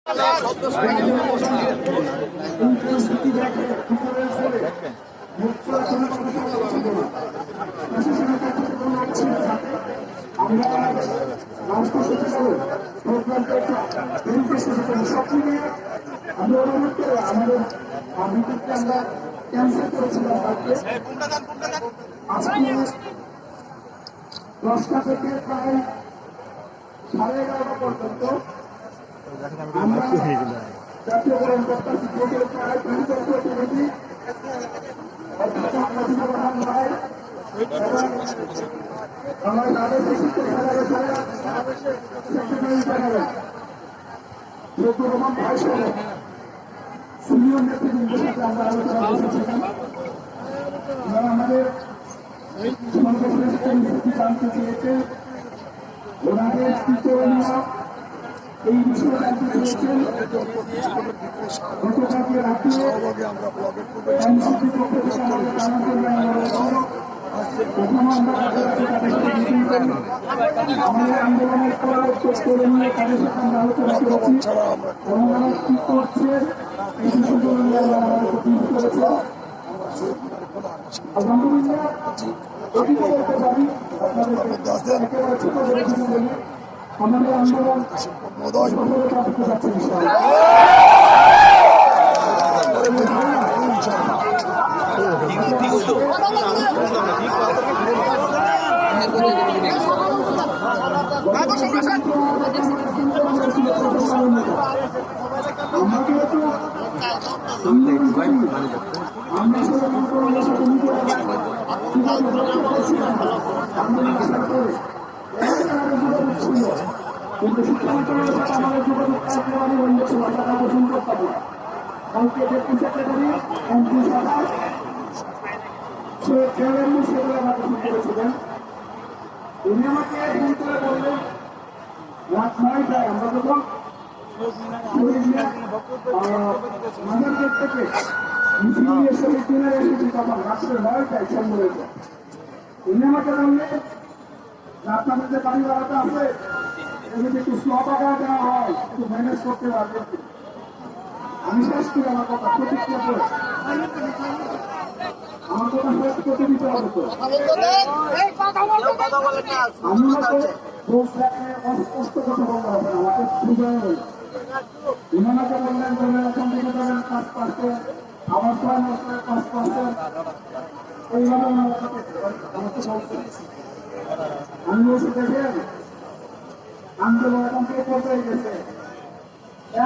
আমরা অনুরোধ করে আমাদের আবৃত্তিকে আমরা ক্যান্সেল করেছিলাম আজকে 10টা থেকে প্রায় 11:30 পর্যন্ত আমরা জাতীয় কর্মকর্তা শিক্ষকের প্রায় 50 প্রতিনিধি আমার তাদের শিক্ষক রহমান ভাই সহ সিনিয়র নেতৃবৃন্দের সাথে আমরা আলোচনা করেছিলাম। ওনারা আমাদের সর্বশেষ পরিস্থিতি জানতে চেয়েছে, ওনাদের কি করণীয় এই বিষয়ে জানতে চেয়েছেন। গতকালকে রাতে এনসিপি পক্ষ থেকে আমাদের জানার জন্য আমাদের আন্দোলনের করণীয় তাদের সাথে আমরা আলোচনা করেছি এবং আমরা কি করছে এই বিষয়গুলো নিয়ে আমরা আমাদের করেছে। আলহামদুলিল্লাহ এটিকে বলতে পারি আপনাদেরকে একেবারে ছোট করে কিছু বলি, আমাদের আন্দোলন সফলতা পেতে যাচ্ছে কিন্তু শিক্ষা মন্ত্রণালয়ের সাথে আমাদের যোগাযোগ একেবারে বন্ধ ছিল, আমরা কাউকে ফোন করতাম না। কালকে ডেপুটি সেক্রেটারি মন্ত্রী সভা সে চেয়ারম্যান সেগুলো আমাকে ফোন করেছিলেন। উনি আমাকে ফোন করে বললেন রাত 9টায় আমরা যখন মাজার গেট থেকে মিছিল নিয়ে শহীদ মিনারে এসেছি তখন রাত্রে 9টায় সন্ধ্যা হয়েছে। উনি আমাকে বললেন আপনাদের যে বাড়ি ভাড়াটা আছে যদি একটু সহবাগা দেওয়া হয় একটু ম্যানেজ করতে পারবেন। আমি শেষ করি আমার কথা প্রতিক্রিয়া করে আমার কথা শেষ করতে দিতে হবে তো। আমি অস্পষ্ট কথা বলতে হবে না, আমাকে বুঝানো হল। উনাকে বললেন এখন থেকে যাবেন 5%, আবার 6 মাসে 5%, এইভাবে আমাকে বলছেন। আমি বলছি দেখেন আন্দোলন এখন থেকে পর্যায়ে গেছে।